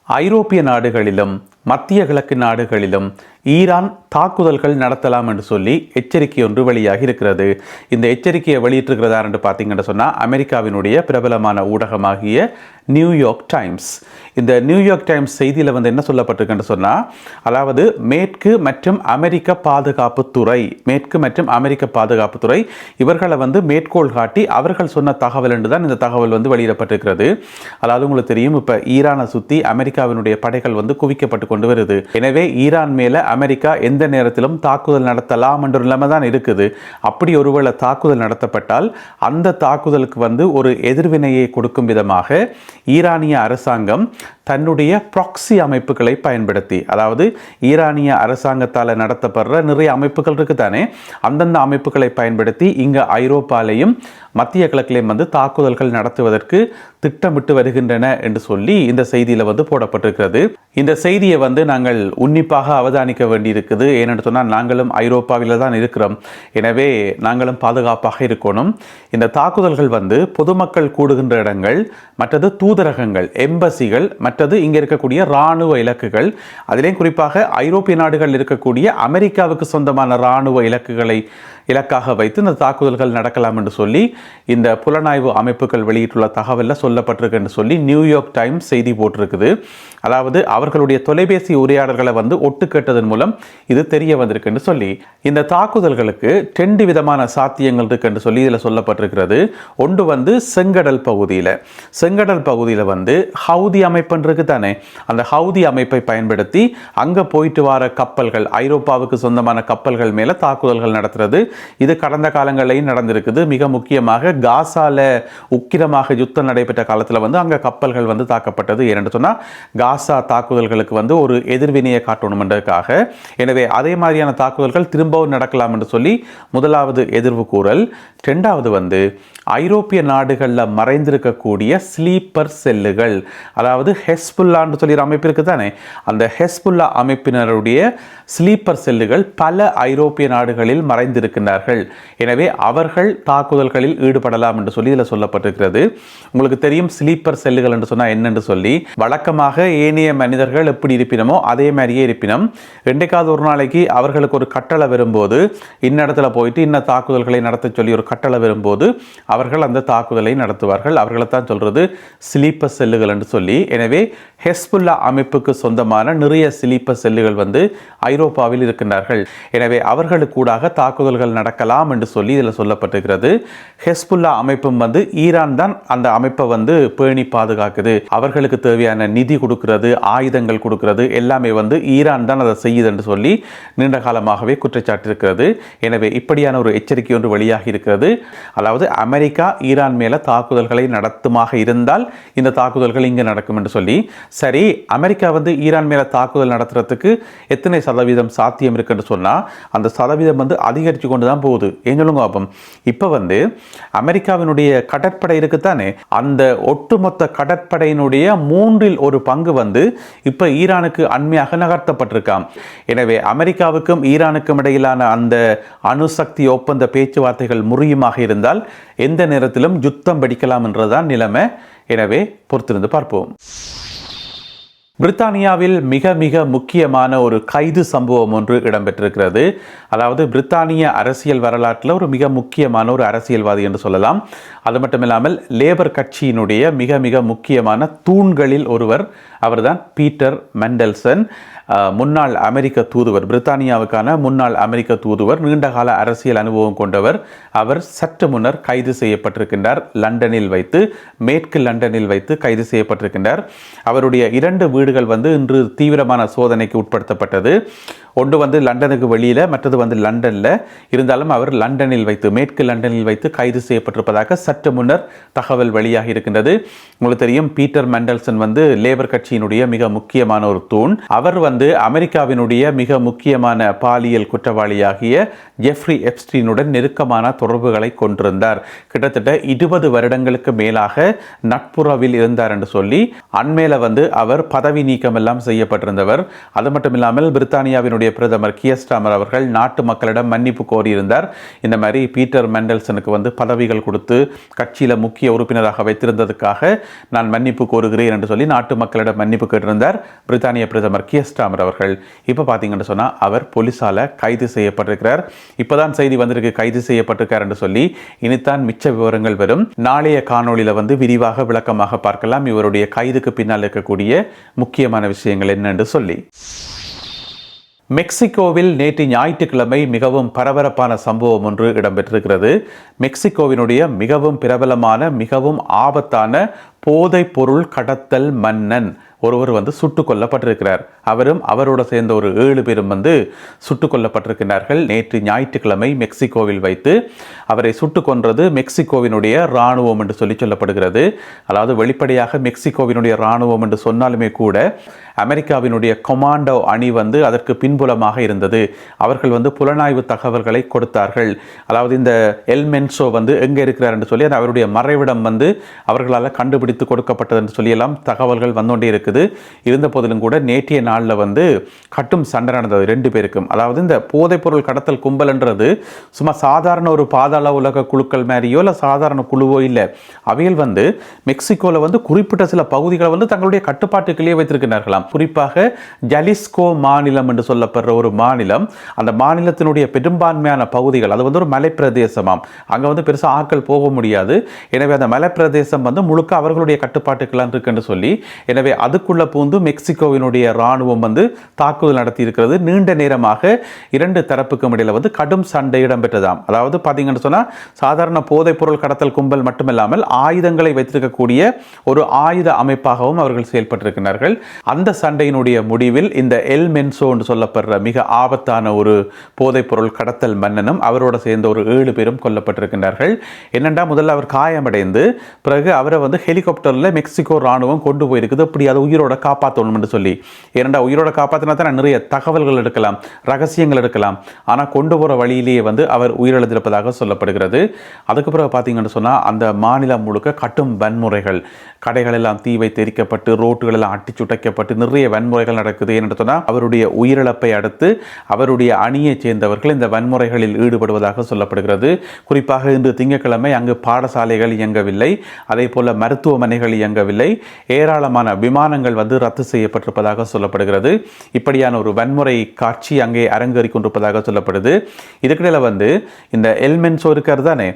ஐரோப்பிய நாடுகளிலும் மத்திய கிழக்கு நாடுகளிலும் ஈரான் தாக்குதல்கள் நடத்தலாம் என்று சொல்லி எச்சரிக்கை ஒன்று வெளியாகி இருக்கிறது. இந்த எச்சரிக்கையை வெளியிட்டிருக்கிறதா என்று பார்த்தீங்கன்னு சொன்னால் அமெரிக்காவினுடைய பிரபலமான ஊடகமாகிய நியூயார்க் டைம்ஸ். இந்த நியூயார்க் டைம்ஸ் செய்தியில் என்ன சொல்லப்பட்டிருக்குன்னு சொன்னால், அதாவது மேற்கு மற்றும் அமெரிக்க பாதுகாப்புத்துறை இவர்களை மேற்கோள் காட்டி அவர்கள் சொன்ன தகவல் என்று தான் இந்த தகவல் வெளியிடப்பட்டிருக்கிறது. அதாவது உங்களுக்கு தெரியும், இப்போ ஈரானை சுற்றி அமெரிக்காவினுடைய படைகள் குவிக்கப்பட்டு கொண்டு வருது. எனவே ஈரான் மேல அமெரிக்கா எந்த நேரத்திலும் தாக்குதல் நடத்தலாம் என்ற நிலைமை தான் இருக்குது. அப்படி ஒருவேளை தாக்குதல் நடத்தப்பட்டால் அந்த தாக்குதலுக்கு ஒரு எதிர்வினையை கொடுக்கும் விதமாக ஈரானிய அரசாங்கம் தன்னுடைய ப்ராக்ஸி அமைப்புகளை பயன்படுத்தி, அதாவது ஈரானிய அரசாங்கத்தால் நடத்தப்படுற நிறைய அமைப்புகள் இருக்குதானே, அந்தந்த அமைப்புகளை பயன்படுத்தி இங்கே ஐரோப்பாலையும் மத்திய கிழக்கிலையும் தாக்குதல்கள் நடத்துவதற்கு திட்டமிட்டு வருகின்றன என்று சொல்லி இந்த செய்தியில் போடப்பட்டிருக்கிறது. இந்த செய்தியை நாங்கள் உன்னிப்பாக அவதானிக்க வேண்டியிருக்குது. ஏனென்று சொன்னால் நாங்களும் ஐரோப்பாவில் தான் இருக்கிறோம். எனவே நாங்களும் பாதுகாப்பாக இருக்கணும். இந்த தாக்குதல்கள் பொதுமக்கள் கூடுகின்ற இடங்கள், மற்றது தூதரகங்கள், எம்பசிகள், மற்றது இங்கே இருக்கக்கூடிய இராணுவ இலக்குகள், அதிலேயும் குறிப்பாக ஐரோப்பிய நாடுகள் இருக்கக்கூடிய அமெரிக்காவுக்கு சொந்தமான இராணுவ இலக்குகளை இலக்காக வைத்து இந்த தாக்குதல்கள் நடக்கலாம் என்று சொல்லி இந்த புலனாய்வு அமைப்புகள் வெளியிட்டுள்ள தகவலில் சொல்லப்பட்டிருக்கு என்று சொல்லி நியூயார்க் டைம்ஸ் செய்தி போட்டிருக்குது. அதாவது அவர்களுடைய தொலைபேசி உரையாடல்களை ஒட்டு கேட்டதன் மூலம் இது தெரிய வந்திருக்கு என்று சொல்லி, இந்த தாக்குதல்களுக்கு 2 விதமான சாத்தியங்கள் இருக்கு என்று சொல்லி இதில் சொல்லப்பட்டிருக்கிறது. ஒன்று செங்கடல் பகுதியில் ஹவுதி அமைப்பு இருக்கு தானே, அந்த ஹவுதி அமைப்பை பயன்படுத்தி அங்கே போயிட்டு வர கப்பல்கள், ஐரோப்பாவுக்கு சொந்தமான கப்பல்கள் மேலே தாக்குதல்கள் நடத்துறது. இது கடந்த காலங்களிலும் நடந்திருக்குது. மிக முக்கியமாக காசால உக்கிரமாக யுத்தம் நடைபெற்ற காலத்தில் அங்கே கப்பல்கள் தாக்கப்பட்டது. ஏனென்று சொன்னால் காசா தாக்குதல்களுக்கு ஒரு எதிர்வினையை காட்டணும் என்றதுக்காக. எனவே அதே மாதிரியான தாக்குதல்கள் திரும்பவும் நடக்கலாம் என்று சொல்லி முதலாவது எதிர்வு கூறல். இரண்டாவது ஐரோப்பிய நாடுகளில் மறைந்திருக்கக்கூடிய ஸ்லீப்பர் செல்லுகள், அதாவது ஹெஸ்புல்லான்னு சொல்லி அமைப்பு இருக்கு தானே, அந்த ஹெஸ்புல்லா அமைப்பினருடைய ஸ்லீப்பர் செல்லுகள் பல ஐரோப்பிய நாடுகளில் மறைந்திருக்கின்றார்கள். எனவே அவர்கள் தாக்குதல்களில் ஈடுபடலாம் என்று சொல்லி இதில் சொல்லப்பட்டிருக்கிறது. உங்களுக்கு தெரியும், ஸ்லீப்பர் செல்லுகள் என்று சொன்னால் என்னென்று சொல்லி, வழக்கமாக ஏனைய மனிதர்கள் எப்படி இருப்பினமோ அதே மாதிரியே இருப்பினும், ரெண்டைக்காவது ஒரு நாளைக்கு அவர்களுக்கு ஒரு கட்டளை வரும்போது, இன்னிடத்துல போயிட்டு இன்ன தாக்குதல்களை நடத்த சொல்லி ஒரு கட்டளை வரும்போது அவர்கள் அந்த தாக்குதலை நடத்துவார்கள். அவர்களை தான் சொல்றது ஸ்லீப்பர் செல்லுகள் என்று சொல்லி. எனவே ஹெஸ்புல்லா அமைப்புக்கு சொந்தமான நிறைய ஸ்லீப்பர் செல்லுகள் ஐரோப்பாவில் இருக்கின்றார்கள். எனவே அவர்களுக்கூடாக தாக்குதல்கள் நடக்கலாம் என்று சொல்லி இதில் சொல்லப்பட்டிருக்கிறது. ஹெஸ்புல்லா அமைப்பும் ஈரான் தான் அந்த அமைப்பை பேணி பாதுகாக்குது. அவர்களுக்கு தேவையான நிதி கொடுக்கிறது, ஆயுதங்கள் கொடுக்கிறது, எல்லாமே ஈரான் தான் அதை செய்யுது என்று சொல்லி நீண்ட காலமாகவே குற்றச்சாட்டு இருக்கிறது. எனவே இப்படியான ஒரு எச்சரிக்கை ஒன்று வெளியாகி இருக்கிறது. அதாவது அமெரிக்கா ஈரான் மேல தாக்குதல்களை நடத்துமாக இருந்தால் இந்த தாக்குதல்கள் இங்கே நடக்கும் என்று சொல்லி. சரி, அமெரிக்கா ஈரான் மேல தாக்குதல் நடத்துறதுக்கு எத்தனை சதவீதம் சாத்தியம் இருக்குன்னு சொன்னா, அந்த சதவீதம் அதிகரித்து கொண்டு தான் போகுது. ஏன் சொல்லுங்க பாப்போம். இப்போ அமெரிக்காவினுடைய கடற்படை இருக்குத்தானே, அந்த ஒட்டுமொத்த கடற்படையினுடைய 3இல் 1 பங்கு இப்போ ஈரானுக்கு அண்மையாக நகர்த்தப்பட்டிருக்காம். எனவே அமெரிக்காவுக்கும் ஈரானுக்கும் இடையிலான அந்த அணுசக்தி ஒப்பந்த பேச்சுவார்த்தைகள் முறியுமாக இருந்தால் எந்த நேரத்திலும் யுத்தம் வெடிக்கலாம் என்றுதான் நிலைமை. எனவே பொறுத்திருந்து பார்ப்போம். பிரித்தானியாவில் மிக மிக முக்கியமான ஒரு கைது சம்பவம் ஒன்று இடம்பெற்றிருக்கிறது. அதாவது பிரித்தானிய அரசியல் வரலாற்றில் ஒரு மிக முக்கியமான ஒரு அரசியல்வாதி என்று சொல்லலாம். அது மட்டுமில்லாமல் லேபர் கட்சியினுடைய மிக மிக முக்கியமான தூண்களில் ஒருவர் அவர்தான் பீட்டர் மெண்டல்சன். முன்னாள் அமெரிக்க தூதுவர், பிரித்தானியாவுக்கான முன்னாள் அமெரிக்க தூதுவர், நீண்டகால அரசியல் அனுபவம் கொண்டவர். அவர் சற்று முன்னர் கைது செய்யப்பட்டிருக்கின்றார். லண்டனில் வைத்து, மேற்கு லண்டனில் வைத்து கைது செய்யப்பட்டிருக்கின்றார். அவருடைய 2 வீடுகள் இன்று தீவிரமான சோதனைக்கு உட்படுத்தப்பட்டது. ஒன்று லண்டனுக்கு வெளியில், மற்றது லண்டனில். இருந்தாலும் அவர் லண்டனில் வைத்து, மேற்கு லண்டனில் வைத்து கைது செய்யப்பட்டிருப்பதாக சற்று முன்னர் தகவல் வெளியாகி இருக்கின்றது. உங்களுக்கு தெரியும், பீட்டர் மெண்டல்சன் லேபர் கட்சியினுடைய மிக முக்கியமான ஒரு தூண். அவர் அமெரிக்காவினுடைய மிக முக்கியமான பாலியல் குற்றவாளியாகிய ஜெஃப்ரி எப்ஸ்டீனுடன் நெருக்கமான தொடர்புகளை கொண்டிருந்தார். கிட்டத்தட்ட 20 வருடங்களுக்கு மேலாக நட்புறவில் இருந்தார் என்று சொல்லி அண்மையில அவர் பதவி நீக்கம் எல்லாம் செய்யப்பட்டிருந்தவர். அது மட்டுமில்லாமல் பிரித்தானியாவினுடைய பிரித்தானியாவினுடைய பிரதமர் கியர் ஸ்டார்மர் அவர்கள் நாட்டு மக்களிடம் மன்னிப்பு கோரியிருந்தார். இந்த மாதிரி பீட்டர் மெண்டல்சனுக்கு வந்து பதவிகள் கொடுத்து கட்சியில் முக்கிய உறுப்பினராக வைத்திருந்ததுக்காக நான் மன்னிப்பு கோருகிறேன் என்று சொல்லி நாட்டு மக்களிடம் மன்னிப்பு கேட்டிருந்தார் பிரித்தானிய பிரதமர் கியர் ஸ்டார்மர் அவர்கள். இப்போ பார்த்தீங்கன்னு சொன்னால் அவர் போலீஸால் கைது செய்யப்பட்டிருக்கிறார். இப்போதான் செய்தி வந்திருக்கு கைது செய்யப்பட்டிருக்கார் என்று சொல்லி. இனித்தான் மிச்ச விவரங்கள் வரும். நாளைய காணொளியில் வந்து விரிவாக விளக்கமாக பார்க்கலாம் இவருடைய கைதுக்கு பின்னால் இருக்கக்கூடிய முக்கியமான விஷயங்கள் என்னென்று சொல்லி. மெக்சிகோவில் நேற்று ஞாயிற்றுக்கிழமை மிகவும் பரபரப்பான சம்பவம் ஒன்று இடம்பெற்றிருக்கிறது. மெக்சிகோவினுடைய மிகவும் பிரபலமான மிகவும் ஆபத்தான போதைப் பொருள் கடத்தல் மன்னன் ஒருவர் வந்து சுட்டுக் கொல்லப்பட்டிருக்கிறார். அவரும் அவரோட சேர்ந்த ஒரு 7 பேரும் வந்து சுட்டுக் கொல்லப்பட்டிருக்கிறார்கள். நேற்று ஞாயிற்றுக்கிழமை மெக்சிகோவில் வைத்து அவரை சுட்டுக் கொன்றது மெக்சிகோவினுடைய இராணுவம் என்று சொல்லப்படுகிறது. அதாவது வெளிப்படையாக மெக்சிகோவினுடைய இராணுவம் என்று சொன்னாலுமே கூட அமெரிக்காவினுடைய கொமாண்டோ அணி வந்து அதற்கு பின்புலமாக இருந்தது. அவர்கள் வந்து புலனாய்வு தகவல்களை கொடுத்தார்கள். அதாவது இந்த எல் மென்சோ வந்து எங்கே இருக்கிறார் என்று சொல்லி அவருடைய மறைவிடம் வந்து அவர்களால் கண்டுபிடித்து கொடுக்கப்பட்டது என்று சொல்லியெல்லாம் தகவல்கள் வந்துகொண்டே இருக்குது. இருந்த போதிலும் கூட நேற்றைய நாளில் வந்து கட்டும் சண்டை நடந்தது 2 பேருக்கும். அதாவது இந்த போதைப்பொருள் கடத்தல் கும்பல் என்றது சும்மா சாதாரண ஒரு பாதாள உலக குழுக்கள் மாதிரியோ இல்லை சாதாரண குழுவோ இல்லை. அவையில் வந்து மெக்சிகோவில் வந்து குறிப்பிட்ட சில பகுதிகளை வந்து தங்களுடைய கட்டுப்பாட்டுக்குள்ளேயே வைத்திருக்கிறார்களாம். குறிப்பாக ஜலிஸ்கோ மாநிலம் என்று சொல்லப்படுற ஒரு மாநிலம். அந்த மாநிலத்தினுடைய பெரும்பான்மையான பகுதிகள் அது வந்து ஒரு மலைப்பிரதேசமாம். அங்கே வந்து பெருசாக ஆட்கள் போக முடியாது. எனவே அந்த மலைப்பிரதேசம் வந்து முழுக்க அவர்களுடைய கட்டுப்பாட்டுக்கெல்லாம் இருக்குன்னு சொல்லி எனவே அதுக்குள்ள பூந்து மெக்சிகோவினுடைய இராணுவம் வந்து தாக்குதல் நடத்தி இருக்கிறது. நீண்ட நேரமாக 2 தரப்புக்கும் இடையில வந்து கடும் சண்டை இடம்பெற்றதாம். அதாவது பார்த்தீங்கன்னு சொன்னால் சாதாரண போதைப் பொருள் கடத்தல் கும்பல் மட்டுமில்லாமல் ஆயுதங்களை வைத்திருக்கக்கூடிய ஒரு ஆயுத அமைப்பாகவும் அவர்கள் செயல்பட்டிருக்கிறார்கள். அந்த சண்டையினுடைய முடிவில் இந்த எல் மென்சோ என்று சொல்லப்படுற மிக ஆபத்தான ஒரு போதைப் பொருள் கடத்தல் மன்னனும் அவரோட சேர்ந்த ஒரு 7 பேரும் கொல்லப்பட்டிருக்கிறார்கள். என்னென்னா முதல்ல அவர் காயமடைந்து பிறகு அவரை வந்து ஹெலிகாப்டரில் மெக்சிகோ இராணுவம் கொண்டு போயிருக்குது. அப்படி அதை உயிரோட காப்பாற்றணும் என்று சொல்லி. ஏனெண்டா உயிரோட காப்பாற்றினா தான் நிறைய தகவல்கள் எடுக்கலாம், ரகசியங்கள் எடுக்கலாம். ஆனால் கொண்டு போகிற வழியிலேயே வந்து அவர் உயிரிழந்திருப்பதாக சொல்லப்படுகிறது. அதுக்கு பிறகு பார்த்தீங்கன்னு சொன்னால் அந்த மாநிலம் முழுக்க கட்டும் வன்முறைகள், கடைகள் எல்லாம் தீ வைத்து எரிக்கப்பட்டு ரோட்டுகள் எல்லாம் அட்டி சுட்டைக்கப்பட்டு நிறைய வன்முறைகள் நடக்குது. ஏன்னு சொன்னால் அவருடைய உயிரிழப்பை அடுத்து அவருடைய அணியைச் சேர்ந்தவர்கள் இந்த வன்முறைகளில் ஈடுபடுவதாக சொல்லப்படுகிறது. குறிப்பாக இன்று திங்கட்கிழமை அங்கு பாடசாலைகள் இயங்கவில்லை, அதே போல மருத்துவமனைகள் இயங்கவில்லை, ஏராளமான விமானங்கள் வந்து ரத்து செய்யப்பட்டிருப்பதாக சொல்லப்படுகிறது. இப்படியான ஒரு வன்முறை காட்சி அங்கே அரங்கேறி கொண்டிருப்பதாக சொல்லப்படுது. இதுக்கிடையில வந்து இந்த எல் மென்சோ இருக்கிறது தானே,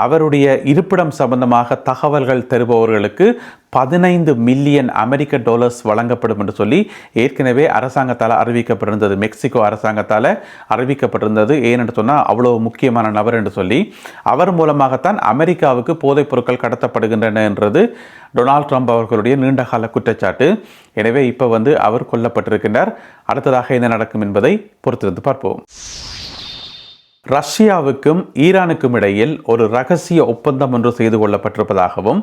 அவருடைய இருப்பிடம் சம்பந்தமாக தகவல்கள் தருபவர்களுக்கு 15 மில்லியன் அமெரிக்க டாலர்ஸ் வழங்கப்படும் என்று சொல்லி ஏற்கனவே அரசாங்கத்தால் அறிவிக்கப்பட்டிருந்தது. மெக்சிகோ அரசாங்கத்தால் அறிவிக்கப்பட்டிருந்தது. ஏனென்று சொன்னால் அவ்வளோ முக்கியமான நபர் என்று சொல்லி அவர் மூலமாகத்தான் அமெரிக்காவுக்கு போதைப் பொருட்கள் கடத்தப்படுகின்றன என்றது டொனால்ட் ட்ரம்ப் அவர்களுடைய நீண்டகால குற்றச்சாட்டு. எனவே இப்போ வந்து அவர் கொல்லப்பட்டிருக்கின்றார். அடுத்ததாக என்ன நடக்கும் என்பதை பொறுத்திருந்து பார்ப்போம். ரஷ்யாவுக்கும் ஈரானுக்கும் இடையில் ஒரு ரகசிய ஒப்பந்தம் ஒன்று செய்து கொள்ளப்பட்டிருப்பதாகவும்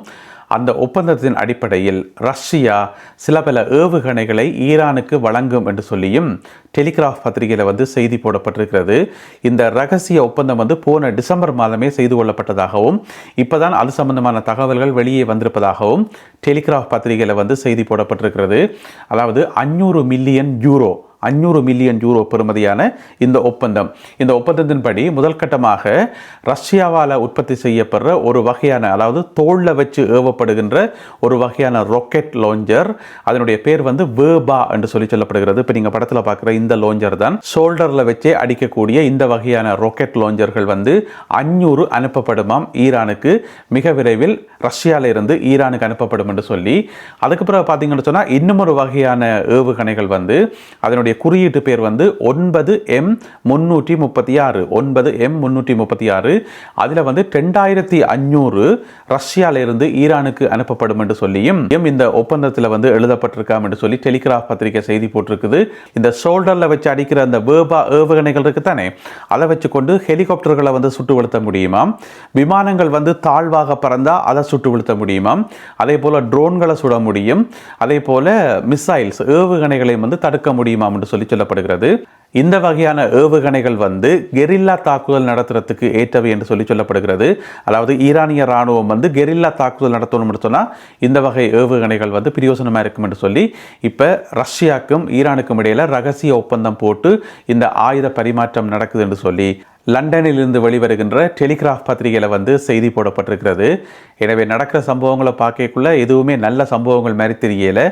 அந்த ஒப்பந்தத்தின் அடிப்படையில் ரஷ்யா சில பல ஏவுகணைகளை ஈரானுக்கு வழங்கும் என்று சொல்லியும் டெலிகிராஃப் பத்திரிகையில் வந்து செய்தி போடப்பட்டிருக்கிறது. இந்த ரகசிய ஒப்பந்தம் வந்து போன டிசம்பர் மாதமே செய்து கொள்ளப்பட்டதாகவும் இப்போதான் அது சம்பந்தமான தகவல்கள் வெளியே வந்திருப்பதாகவும் டெலிகிராஃப் பத்திரிகையில் வந்து செய்தி போடப்பட்டிருக்கிறது. அதாவது 500 மில்லியன் யூரோ பெறுமதியான இந்த ஒப்பந்தம். இந்த ஒப்பந்தத்தின்படி முதல் கட்டமாக ரஷ்யாவால் உற்பத்தி செய்யப்படுற ஒரு வகையான, அதாவது தோளில் வச்சு ஏவப்படுகின்ற ஒரு வகையான ராக்கெட் லான்ச்சர், அதனுடைய பேர் வந்து வேபா என்று சொல்லப்படுகிறது. இப்போ நீங்கள் படத்தில் பார்க்குற இந்த லான்ச்சர் தான் ஷோல்டரில் வச்சே அடிக்கக்கூடிய இந்த வகையான ராக்கெட் லான்ச்சர்கள் வந்து 500 அனுப்பப்படுமாம் ஈரானுக்கு. மிக விரைவில் ரஷ்யாவில் இருந்து ஈரானுக்கு அனுப்பப்படும் என்று சொல்லி, அதுக்கு பிறகு பார்த்தீங்கன்னு சொன்னால் இன்னும் ஒரு வகையான ஏவுகணைகள் வந்து அதனுடைய குறியீட்டு பேர் வந்து 9M336 அதில் வந்து 2500 ரஷ்யால இருந்து ஈரானுக்கு அனுப்பப்படும் என்று சொல்லியும் இந்த ஒப்பந்தத்தில் வந்து எழுதப்பட்டிருக்காம் என்று சொல்லி டெலிகிராஃப் பத்திரிகை செய்தி போட்டிருக்குது. இந்த ஷோல்டர்ல வச்சு அடிக்கிற அந்த வேபா ஏவுகணைகள் இருக்கு தானே, அதை வச்சு கொண்டு ஹெலிகாப்டர்களை வந்து சுட்டு வீழ்த்த முடியுமாம். விமானங்கள் வந்து தாழ்வாக பறந்தா அதை சுட்டு வீழ்த்த முடியுமாம். அதே போல ட்ரோன்களை சுட முடியும். அதே போல மிசைல்ஸ் ஏவுகணைகளையும் வந்து தடுக்க முடியுமாம் என்று சொல்லப்படுகிறது. இந்த வகையான ஏவுகணைகள் வந்து கெரில்லா தாக்குதல் நடத்துறதுக்கு ஏற்றவை என்று சொல்லப்படுகிறது. அதாவது ஈரானிய ராணுவம் வந்து கெரில்லா தாக்குதல் நடத்தணும் சொன்னால் இந்த வகை ஏவுகணைகள் வந்து பிரயோசனமாக இருக்கும் என்று சொல்லி இப்போ ரஷ்யாவுக்கும் ஈரானுக்கும் இடையில் ரகசிய ஒப்பந்தம் போட்டு இந்த ஆயுத பரிமாற்றம் நடக்குது என்று சொல்லி லண்டனில் இருந்து வெளிவருகின்ற டெலிகிராஃப் பத்திரிகையில் வந்து செய்தி போடப்பட்டிருக்கிறது. எனவே நடக்கிற சம்பவங்களை பார்க்கக்குள்ள எதுவுமே நல்ல சம்பவங்கள் மாதிரி தெரியல,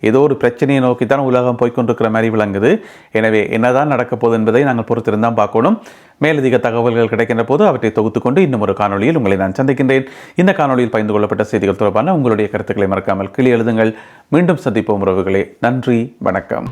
ஏதோ ஒரு பிரச்சனையை நோக்கி தான் உலகம் போய்கொண்டிருக்கிற மாதிரி விளங்குது. எனவே என்னதான் நடக்க போகுது என்பதை நாங்கள் பொறுத்திருந்தான் பார்க்கணும். மேலதிக தகவல்கள் கிடைக்கின்ற போது அவற்றை தொகுத்துக்கொண்டு இன்னும் ஒரு காணொலியில் உங்களை நான் சந்திக்கின்றேன். இந்த காணொலியில் பகிர்ந்து கொள்ளப்பட்ட செய்திகள் தொடர்பான உங்களுடைய கருத்துக்களை மறக்காமல் கீழே எழுதுங்கள். மீண்டும் சந்திப்போம் உறவுகளே. நன்றி, வணக்கம்.